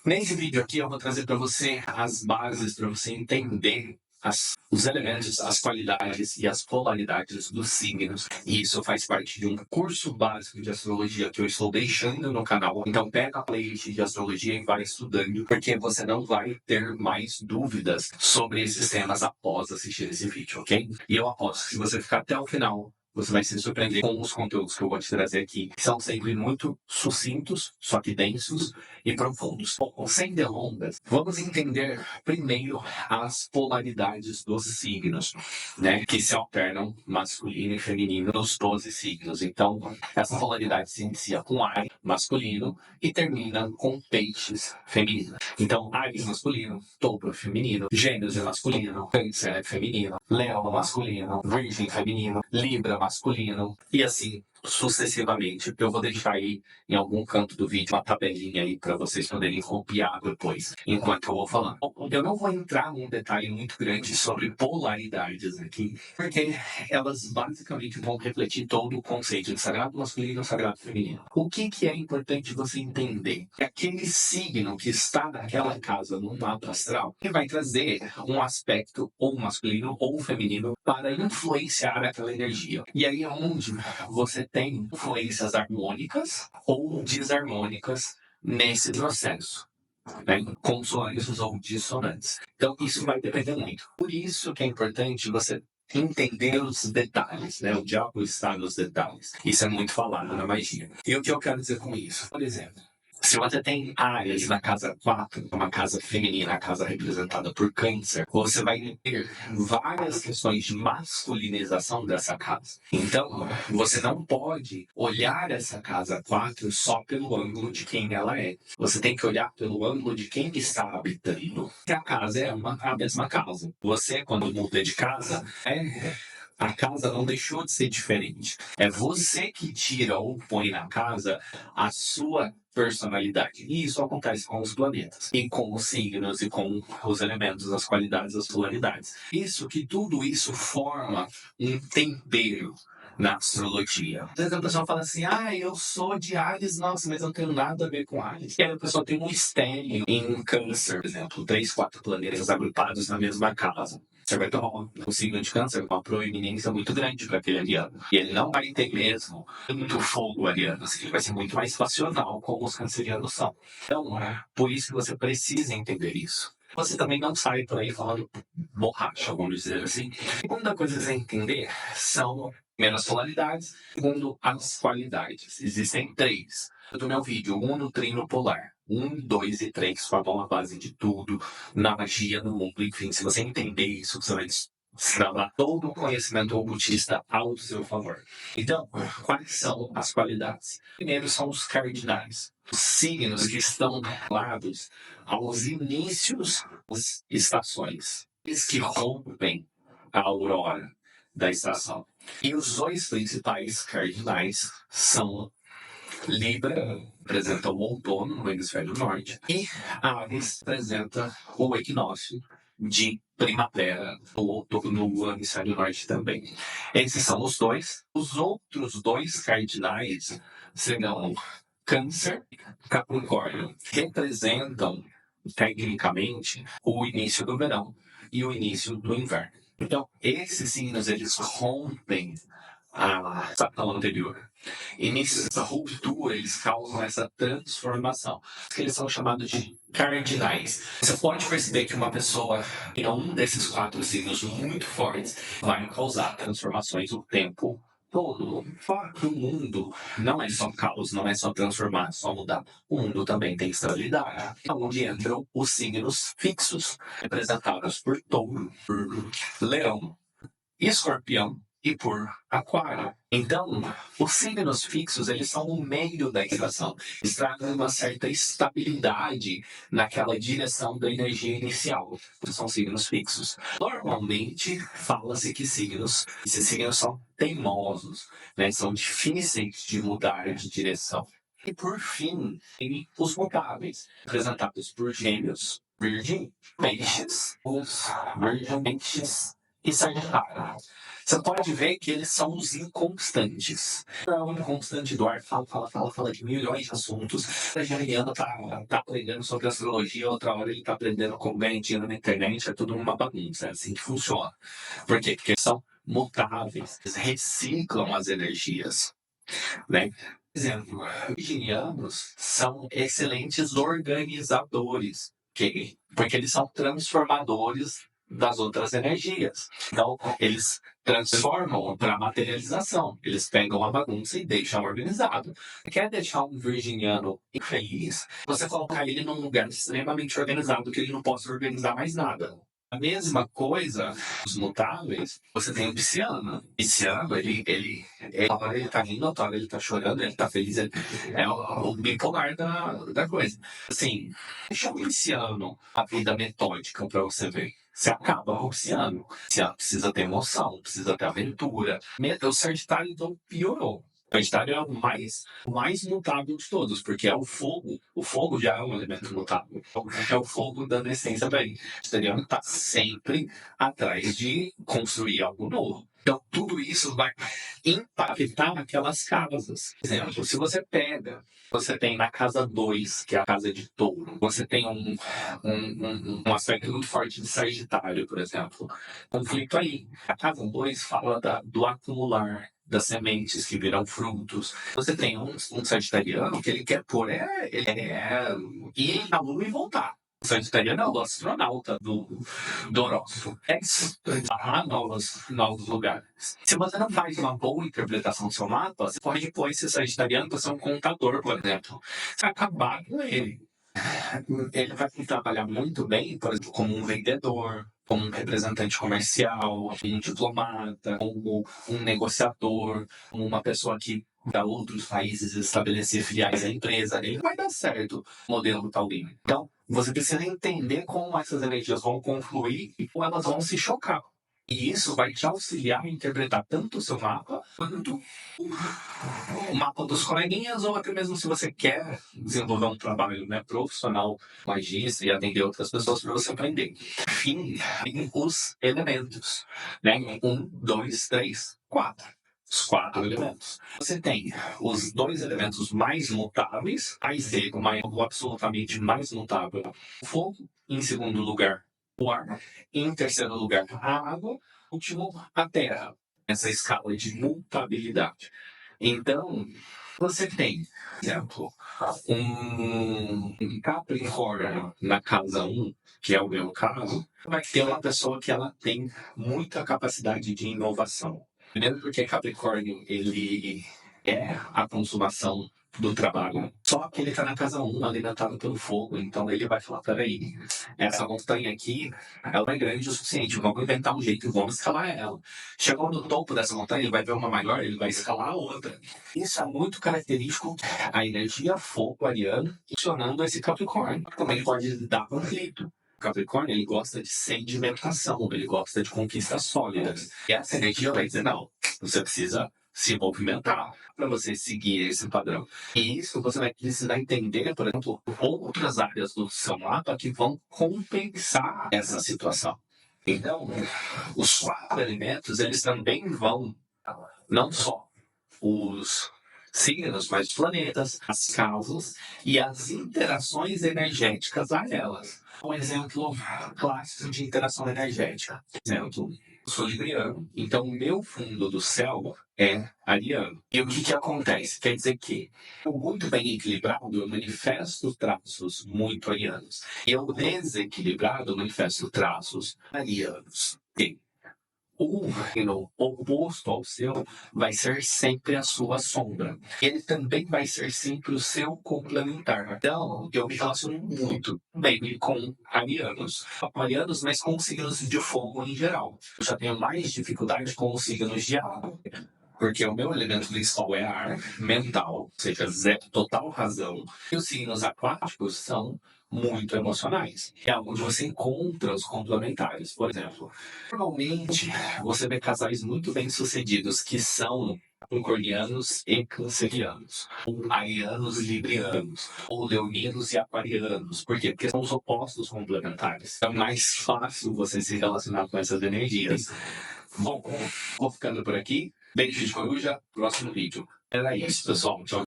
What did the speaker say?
Nesse vídeo aqui eu vou trazer para você as bases para você entender os elementos, as qualidades e as polaridades dos signos. E isso faz parte de um curso básico de astrologia que eu estou deixando no canal. Então pega a playlist de astrologia e vai estudando, porque você não vai ter mais dúvidas sobre esses temas após assistir esse vídeo, ok? E eu aposto que se você ficar até o final, você vai se surpreender com os conteúdos que eu vou te trazer aqui. São sempre muito sucintos, só que densos e profundos. Bom, sem delongas, vamos entender primeiro as polaridades dos signos, né? Que se alternam masculino e feminino nos 12 signos. Então, essa polaridade se inicia com Áries masculino e termina com Peixes feminino. Então, Áries masculino, Touro feminino, Gêmeos é masculino, Câncer é feminino, Leão masculino, Virgem feminino, Libra masculino e assim sucessivamente. Eu vou deixar aí em algum canto do vídeo uma tabelinha aí para vocês poderem copiar depois, enquanto eu vou falando. Eu não vou entrar num detalhe muito grande sobre polaridades aqui, porque elas basicamente vão refletir todo o conceito de sagrado masculino e sagrado feminino. O que é importante você entender? É aquele signo que está naquela casa no mapa astral que vai trazer um aspecto ou masculino ou feminino para influenciar aquela energia. E aí é onde você tem influências harmônicas ou desarmônicas nesse processo, né? Consonantes ou dissonantes. Então isso vai depender muito. Por isso que é importante você entender os detalhes, né? O diabo está nos detalhes. Isso é muito falado na magia. E o que eu quero dizer com isso? Por exemplo, se você tem Áries na casa 4, uma casa feminina, a casa representada por Câncer, você vai ter várias questões de masculinização dessa casa. Então, você não pode olhar essa casa 4 só pelo ângulo de quem ela é. Você tem que olhar pelo ângulo de quem está habitando. Porque a casa é a mesma casa. Você, quando muda de casa, a casa não deixou de ser diferente. É você que tira ou põe na casa a sua personalidade. E isso acontece com os planetas, e com os signos, e com os elementos, as qualidades, as polaridades. Tudo isso forma um tempero na astrologia. Às vezes a pessoa fala assim, eu sou de Áries, nossa, mas eu não tenho nada a ver com Áries. E aí a pessoa tem um estéreo em Câncer, por exemplo, 3, 4 planetas agrupados na mesma casa. Você vai tomar um signo de Câncer, uma proeminência muito grande para aquele ariano. E ele não vai ter mesmo muito fogo ariano, assim, ele vai ser muito mais passional, como os cancerianos são. Então, por isso que você precisa entender isso. Você também não sai por aí falando borracha, vamos dizer assim. A segunda coisa a você entender são menos polaridades, segundo as qualidades. Existem 3. Do meu vídeo, Uno Trino Polar. 1, 2 e 3 formam a base de tudo na magia, no mundo. Enfim, se você entender isso, você vai destravar todo o conhecimento ocultista ao seu favor. Então, quais são as qualidades? Primeiro são os cardinais. Os signos que estão ligados aos inícios das estações. Eles que rompem a aurora da estação. E os 2 principais cardinais são Libra, representa o outono no hemisfério norte, e Áries representa o equinócio de primavera no outono no hemisfério norte também. Esses são os 2. Os outros 2 cardinais serão Câncer e Capricórnio, que representam, tecnicamente, o início do verão e o início do inverno. Então, esses signos, eles rompem a estação anterior. E nessa ruptura, eles causam essa transformação, que eles são chamados de cardinais. Você pode perceber que uma pessoa em um desses 4 signos muito fortes vai causar transformações o tempo todo. Fora que o mundo não é só caos, não é só transformar, só mudar. O mundo também tem estabilidade. Onde entram os signos fixos, representados por Touro, por Leão, Escorpião e por Aquário. Então, os signos fixos, eles são o meio da estação. Eles trazem uma certa estabilidade naquela direção da energia inicial. São signos fixos. Normalmente, fala-se que esses signos são teimosos, né? São difíceis de mudar de direção. E por fim, tem os mutáveis, representados por Gêmeos, Virgem, Peixes, os Virgem, Peixes e Sagitário. Você pode ver que eles são os inconstantes. É o inconstante do ar, fala de milhões de assuntos. A Geminiano tá aprendendo sobre astrologia, outra hora ele tá aprendendo como ganhar dinheiro na internet, é tudo uma bagunça, é assim que funciona. Por quê? Porque eles são mutáveis, eles reciclam as energias, né? Por exemplo, os virginianos são excelentes organizadores, ok? Porque eles são transformadores das outras energias. Então, eles transformam para materialização. Eles pegam a bagunça e deixam organizado. Quer deixar um virginiano infeliz? Você colocar ele num lugar extremamente organizado que ele não possa organizar mais nada. A mesma coisa, os mutáveis, você tem o pisciano. O pisciano, uma hora ele tá rindo, outra hora ele tá chorando, ele tá feliz, ele é o bipolar da coisa. Assim, deixa o pisciano a vida metódica pra você ver. Você acaba com o pisciano. O pisciano precisa ter emoção, precisa ter aventura. O Sagitário, então, piorou. O Sagitário é o mais mutável de todos, porque é o fogo. O fogo já é um elemento mutável. É o fogo dando essência para ele. O Sagitariano está sempre atrás de construir algo novo. Então, tudo isso vai impactar aquelas casas. Por exemplo, se você pega, você tem na casa 2, que é a casa de touro, você tem um aspecto muito forte de Sagitário, por exemplo. Conflito aí. A casa 2 fala do acumular, das sementes que viram frutos. Você tem um sagitariano que ele quer pôr ir na lua e voltar. O sagitariano é o astronauta do horóscopo. É explorar novos lugares. Se você não faz uma boa interpretação do seu mapa, você pode pôr esse sagitariano para ser um contador, por exemplo. Você vai acabar com ele. Ele vai trabalhar muito bem, por exemplo, como um vendedor, como um representante comercial, um diplomata, como um negociador, como uma pessoa que para outros países estabelecer filiais da empresa. Ele vai dar certo o modelo taurino. Então, você precisa entender como essas energias vão confluir e como elas vão se chocar. E isso vai te auxiliar a interpretar tanto o seu mapa quanto o mapa dos coleguinhas, ou até mesmo se você quer desenvolver um trabalho, né, profissional, magista e atender outras pessoas para você aprender. Enfim, os elementos, né? 1, 2, 3, 4. Os 4 elementos. Você tem os 2 elementos mais mutáveis, aí seria o absolutamente mais mutável, o fogo, em segundo lugar, o ar, em terceiro lugar, a água, último, a terra. Essa escala de mutabilidade. Então, você tem, por exemplo, um Capricórnio na casa 1, que é o meu caso, vai ter uma pessoa que ela tem muita capacidade de inovação. Primeiro porque Capricórnio, ele é a consumação do trabalho. Só que ele está na casa 1, alimentado pelo fogo, então ele vai falar, peraí, essa montanha aqui, ela é grande o suficiente, vamos inventar um jeito e vamos escalar ela. Chegou no topo dessa montanha, ele vai ver uma maior, ele vai escalar a outra. Isso é muito característico, a energia fogo ariana funcionando esse Capricórnio. Também pode dar conflito. O Capricórnio, ele gosta de sedimentação, ele gosta de conquistas sólidas. E essa energia vai dizer, não, você precisa se movimentar para você seguir esse padrão. E isso você vai precisar entender, por exemplo, outras áreas do seu mapa que vão compensar essa situação. Então, os 4 elementos, eles também vão, não só os signos, mas os planetas, as casas e as interações energéticas a elas. Um exemplo clássico de interação energética. Exemplo, eu sou libriano, então o meu fundo do céu é ariano. E o que acontece? Quer dizer que eu muito bem equilibrado, eu manifesto traços muito arianos. E eu desequilibrado, eu manifesto traços arianos. E o reino oposto ao seu vai ser sempre a sua sombra. Ele também vai ser sempre o seu complementar. Então, eu me relaciono muito bem com arianos. Arianos, mas com signos de fogo em geral. Eu já tenho mais dificuldade com os signos de água. Porque o meu elemento principal é ar, mental, ou seja, total razão. E os signos aquáticos são muito emocionais. É onde você encontra os complementares. Por exemplo, normalmente você vê casais muito bem-sucedidos que são Capricornianos e cancerianos, ou arianos e librianos, ou leoninos e aquarianos. Por quê? Porque são os opostos complementares. É mais fácil você se relacionar com essas energias. Bom, vou ficando por aqui. Beijo de coruja, próximo vídeo. Era isso, pessoal. Tchau.